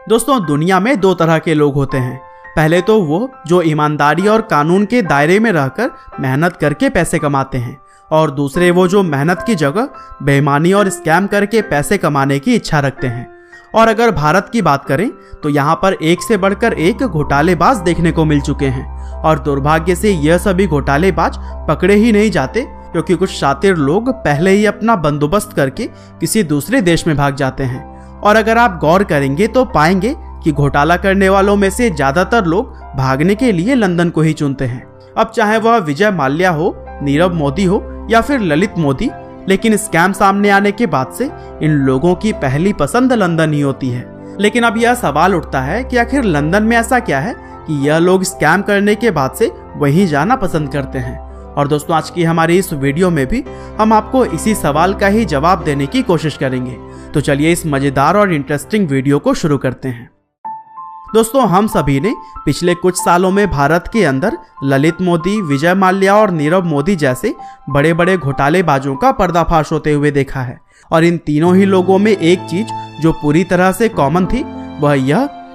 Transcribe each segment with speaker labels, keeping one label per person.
Speaker 1: दोस्तों, दुनिया में दो तरह के लोग होते हैं। पहले तो वो जो ईमानदारी और कानून के दायरे में रहकर मेहनत करके पैसे कमाते हैं, और दूसरे वो जो मेहनत की जगह बेईमानी और स्कैम करके पैसे कमाने की इच्छा रखते हैं। और अगर भारत की बात करें तो यहाँ पर एक से बढ़कर एक घोटालेबाज देखने को मिल चुके हैं, और दुर्भाग्य से यह सभी घोटालेबाज पकड़े ही नहीं जाते, क्योंकि कुछ शातिर लोग पहले ही अपना बंदोबस्त करके किसी दूसरे देश में भाग जाते हैं। और अगर आप गौर करेंगे तो पाएंगे कि घोटाला करने वालों में से ज्यादातर लोग भागने के लिए लंदन को ही चुनते हैं। अब चाहे वह विजय माल्या हो, नीरव मोदी हो या फिर ललित मोदी, लेकिन स्कैम सामने आने के बाद से इन लोगों की पहली पसंद लंदन ही होती है। लेकिन अब यह सवाल उठता है कि आखिर लंदन में ऐसा क्या है कि यह लोग स्कैम करने के बाद से वहीं जाना पसंद करते हैं। और दोस्तों, आज की हमारी इस वीडियो में भी हम आपको इसी सवाल का ही जवाब देने की कोशिश करेंगे। तो चलिए इस मजेदार और इंटरेस्टिंग वीडियो को शुरू करते हैं। दोस्तों, हम सभी ने पिछले कुछ सालों में भारत के अंदर ललित मोदी, विजय माल्या और नीरव मोदी जैसे बड़े बड़े घोटालेबाजों का पर्दाफाश होते हुए देखा है। और इन तीनों ही लोगों में एक चीज जो पूरी तरह से कॉमन थी, वह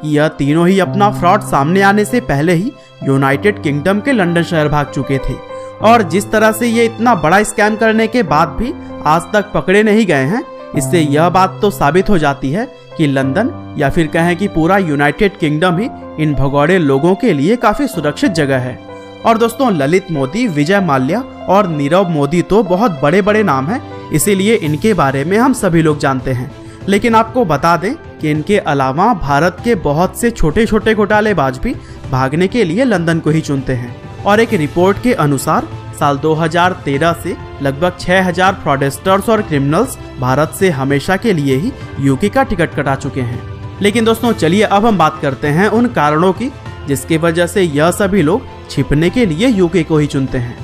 Speaker 1: यह तीनों ही अपना फ्रॉड सामने आने से पहले ही यूनाइटेड किंगडम के लंदन शहर भाग चुके थे। और जिस तरह से ये इतना बड़ा स्कैम करने के बाद भी आज तक पकड़े नहीं गए हैं, इससे यह बात तो साबित हो जाती है कि लंदन या फिर कहें कि पूरा यूनाइटेड किंगडम ही इन भगौड़े लोगों के लिए काफी सुरक्षित जगह है। और दोस्तों, ललित मोदी, विजय माल्या और नीरव मोदी तो बहुत बड़े बड़े नाम हैं, इसीलिए इनके बारे में हम सभी लोग जानते हैं। लेकिन आपको बता दें कि इनके अलावा भारत के बहुत से छोटे छोटे घोटालेबाज भी भागने के लिए लंदन को ही चुनते हैं। और एक रिपोर्ट के अनुसार साल 2013 से लगभग 6000 फ्रॉडस्टर्स और क्रिमिनल्स भारत से हमेशा के लिए ही यूके का टिकट कटा चुके हैं। लेकिन दोस्तों, चलिए अब हम बात करते हैं उन कारणों की जिसकी वजह से यह सभी लोग छिपने के लिए यूके को ही चुनते हैं।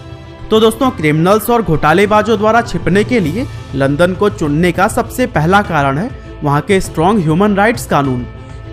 Speaker 1: तो दोस्तों, क्रिमिनल्स और घोटालेबाजों द्वारा छिपने के लिए लंदन को चुनने का सबसे पहला कारण है वहाँ के स्ट्रॉन्ग ह्यूमन राइट्स कानून।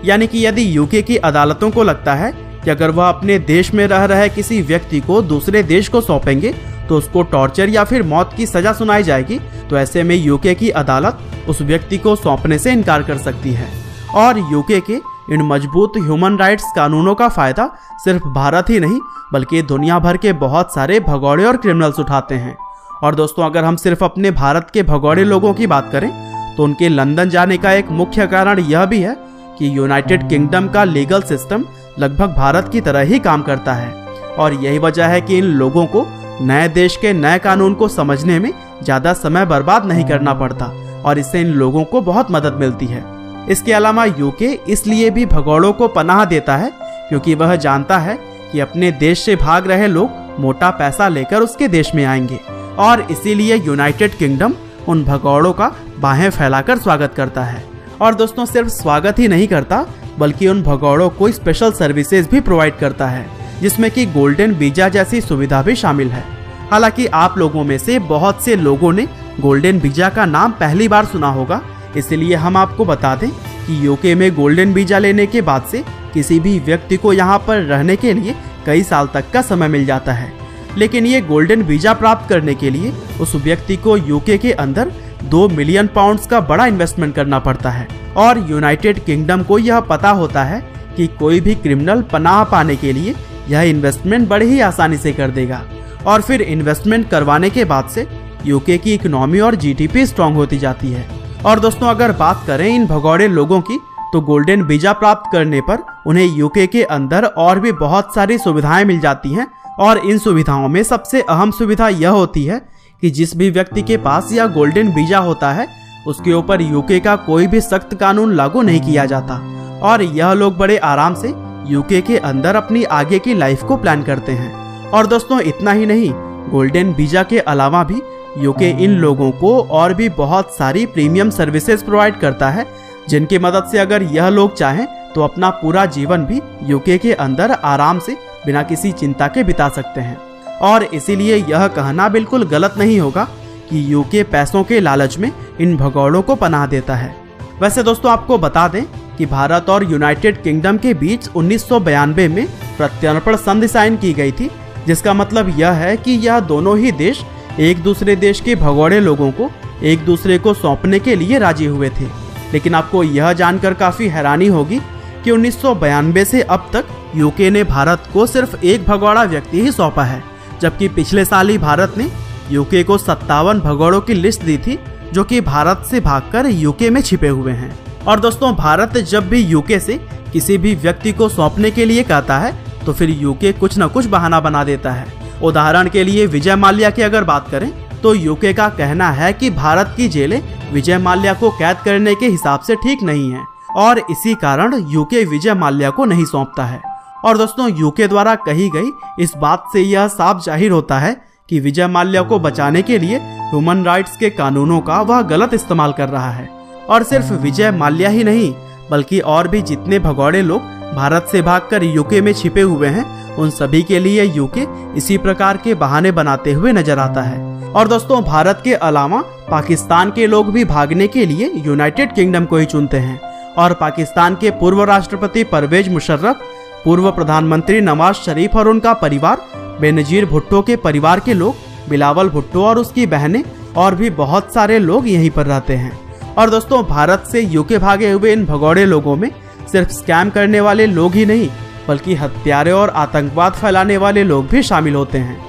Speaker 1: यानी कि यदि यूके की अदालतों को लगता है कि अगर वह अपने देश में रह रहे किसी व्यक्ति को दूसरे देश को सौंपेंगे तो उसको टॉर्चर या फिर मौत की सजा सुनाई जाएगी, तो ऐसे में यूके की अदालत उस व्यक्ति को सौंपने से इनकार कर सकती है। और यूके के इन मजबूत ह्यूमन राइट्स कानूनों का फायदा सिर्फ भारत ही नहीं बल्कि दुनिया भर के बहुत सारे भगौड़े और क्रिमिनल्स उठाते हैं। और दोस्तों, अगर हम सिर्फ अपने भारत के भगौड़े लोगों की बात करें तो उनके लंदन जाने का एक मुख्य कारण यह भी है कि यूनाइटेड किंगडम का लीगल सिस्टम लगभग भारत की तरह ही काम करता है। और यही वजह है कि इन लोगों को नए देश के नए कानून को समझने में ज्यादा समय बर्बाद नहीं करना पड़ता, और इससे इन लोगों को बहुत मदद मिलती है। इसके अलावा यूके इसलिए भी भगौड़ों को पनाह देता है क्योंकि वह जानता है कि अपने देश से भाग रहे लोग मोटा पैसा लेकर उसके देश में आएंगे, और इसीलिए यूनाइटेड किंगडम उन भगौड़ों का बाहें फैलाकर स्वागत करता है। और दोस्तों, सिर्फ स्वागत ही नहीं करता बल्कि उन भगौड़ों को स्पेशल सर्विसेज भी प्रोवाइड करता है, जिसमें कि गोल्डन वीजा जैसी सुविधा भी शामिल है। हालांकि आप लोगों में से बहुत से लोगों ने गोल्डन वीजा का नाम पहली बार सुना होगा, इसलिए हम आपको बता दें कि यूके में गोल्डन वीजा लेने के बाद से किसी भी व्यक्ति को यहाँ पर रहने के लिए कई साल तक का समय मिल जाता है। लेकिन ये गोल्डन वीजा प्राप्त करने के लिए उस व्यक्ति को यूके के अंदर 2 मिलियन पाउंड्स का बड़ा इन्वेस्टमेंट करना पड़ता है। और यूनाइटेड किंगडम को यह पता होता है कि कोई भी क्रिमिनल पनाह पाने के लिए यह इन्वेस्टमेंट बड़े ही आसानी से कर देगा। और फिर इन्वेस्टमेंट करवाने के बाद से यूके की इकोनॉमी और जीडीपी स्ट्रांग होती जाती है। और दोस्तों, अगर बात करें इन भगौड़े लोगों की तो गोल्डन वीजा प्राप्त करने पर उन्हें यूके के अंदर और भी बहुत सारी सुविधाएं मिल जाती हैं। और इन सुविधाओं में सबसे अहम सुविधा यह होती है कि जिस भी व्यक्ति के पास यह गोल्डन वीजा होता है उसके ऊपर यूके का कोई भी सख्त कानून लागू नहीं किया जाता, और यह लोग बड़े आराम से यूके के अंदर अपनी आगे की लाइफ को प्लान करते हैं। और दोस्तों, इतना ही नहीं, गोल्डन वीजा के अलावा भी यूके इन लोगों को और भी बहुत सारी प्रीमियम सर्विसेज प्रोवाइड करता है, जिनकी मदद से अगर यह लोग चाहें तो अपना पूरा जीवन भी यूके के अंदर आराम से बिना किसी चिंता के बिता सकते हैं। और इसीलिए यह कहना बिल्कुल गलत नहीं होगा कि यूके पैसों के लालच में इन भगौड़ों को पनाह देता है। वैसे दोस्तों, आपको बता दें कि भारत और यूनाइटेड किंगडम के बीच 1992 में प्रत्यर्पण संधि साइन की गई थी, जिसका मतलब यह है कि यह दोनों ही देश एक दूसरे देश के भगौड़े लोगों को एक दूसरे को सौंपने के लिए राजी हुए थे। लेकिन आपको यह जानकर काफ़ी हैरानी होगी कि 1992 से अब तक यूके ने भारत को सिर्फ एक भगोड़ा व्यक्ति ही सौंपा है, जबकि पिछले साल ही भारत ने यूके को 57 भगोड़ों की लिस्ट दी थी जो कि भारत से भागकर यूके में छिपे हुए हैं। और दोस्तों, भारत जब भी यूके से किसी भी व्यक्ति को सौंपने के लिए कहता है तो फिर यूके कुछ न कुछ बहाना बना देता है। उदाहरण के लिए विजय माल्या की अगर बात करें तो यूके का कहना है कि भारत की जेलें विजय माल्या को कैद करने के हिसाब से ठीक नहीं है और इसी कारण यूके विजय माल्या को नहीं सौंपता है। और दोस्तों, यूके द्वारा कही गई इस बात से यह साफ जाहिर होता है कि विजय माल्या को बचाने के लिए ह्यूमन राइट्स के कानूनों का वह गलत इस्तेमाल कर रहा है। और सिर्फ विजय माल्या ही नहीं बल्कि और भी जितने भगोड़े लोग भारत से भागकर यूके में छिपे हुए हैं उन सभी के लिए यूके इसी प्रकार के बहाने बनाते हुए नजर आता है। और दोस्तों, भारत के अलावा पाकिस्तान के लोग भी भागने के लिए यूनाइटेड किंगडम को ही चुनते हैं और पाकिस्तान के पूर्व राष्ट्रपति परवेज मुशर्रफ, पूर्व प्रधानमंत्री नवाज शरीफ और उनका परिवार, बेनजीर भुट्टो के परिवार के लोग, बिलावल भुट्टो और उसकी बहनें और भी बहुत सारे लोग यहीं पर रहते हैं। और दोस्तों, भारत से यूके भागे हुए इन भगोड़े लोगों में सिर्फ स्कैम करने वाले लोग ही नहीं बल्कि हत्यारे और आतंकवाद फैलाने वाले लोग भी शामिल होते हैं।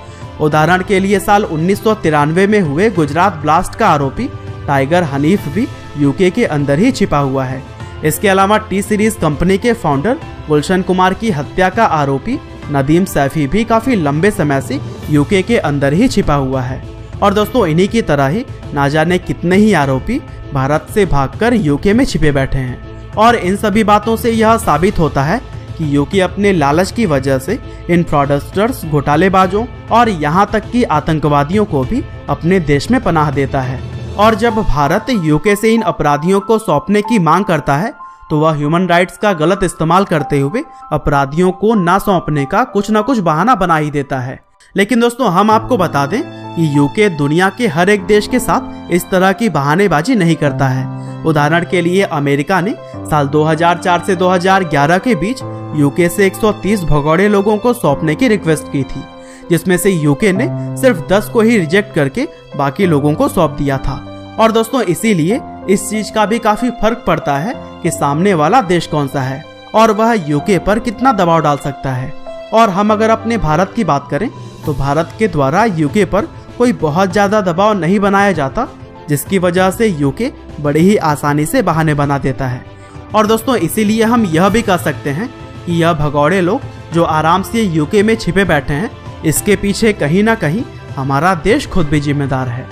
Speaker 1: उदाहरण के लिए साल 1993 में हुए गुजरात ब्लास्ट का आरोपी टाइगर हनीफ भी यूके के अंदर ही छिपा हुआ है। इसके अलावा टी सीरीज कंपनी के फाउंडर गुलशन कुमार की हत्या का आरोपी नदीम सैफी भी काफी लंबे समय से यूके के अंदर ही छिपा हुआ है। और दोस्तों, इन्हीं की तरह ही ना जाने कितने ही आरोपी भारत से भागकर यूके में छिपे बैठे हैं। और इन सभी बातों से यह साबित होता है कि यूके अपने लालच की वजह से इन फ्रॉडस्टर्स, घोटालेबाजों और यहाँ तक कि आतंकवादियों को भी अपने देश में पनाह देता है। और जब भारत यूके से इन अपराधियों को सौंपने की मांग करता है तो वह ह्यूमन राइट्स का गलत इस्तेमाल करते हुए अपराधियों को ना सौंपने का कुछ न कुछ बहाना बना ही देता है। लेकिन दोस्तों, हम आपको बता दें कि यूके दुनिया के हर एक देश के साथ इस तरह की बहानेबाजी नहीं करता है। उदाहरण के लिए अमेरिका ने साल 2004 से 2011 के बीच यूके से 130 भगोड़े लोगों को सौंपने की रिक्वेस्ट की थी, जिसमें से यूके ने सिर्फ 10 को ही रिजेक्ट करके बाकी लोगों को सौंप दिया था। और दोस्तों, इसीलिए इस चीज का भी काफी फर्क पड़ता है कि सामने वाला देश कौन सा है और वह यूके पर कितना दबाव डाल सकता है। और हम अगर अपने भारत की बात करें तो भारत के द्वारा यूके पर कोई बहुत ज्यादा दबाव नहीं बनाया जाता, जिसकी वजह से यूके बड़े ही आसानी से बहाने बना देता है। और दोस्तों, इसीलिए हम यह भी कह सकते हैं कि यह भगोड़े लोग जो आराम से यूके में छिपे बैठे हैं, इसके पीछे कहीं ना कहीं हमारा देश खुद भी जिम्मेदार है।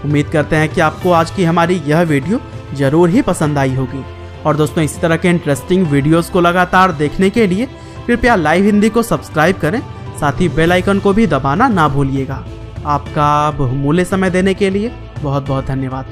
Speaker 1: उम्मीद करते हैं कि आपको आज की हमारी यह वीडियो जरूर ही पसंद आई होगी। और दोस्तों, इसी तरह के इंटरेस्टिंग वीडियोस को लगातार देखने के लिए कृपया लाइव हिंदी को सब्सक्राइब करें, साथ ही बेल आइकन को भी दबाना ना भूलिएगा। आपका बहुमूल्य समय देने के लिए बहुत बहुत धन्यवाद।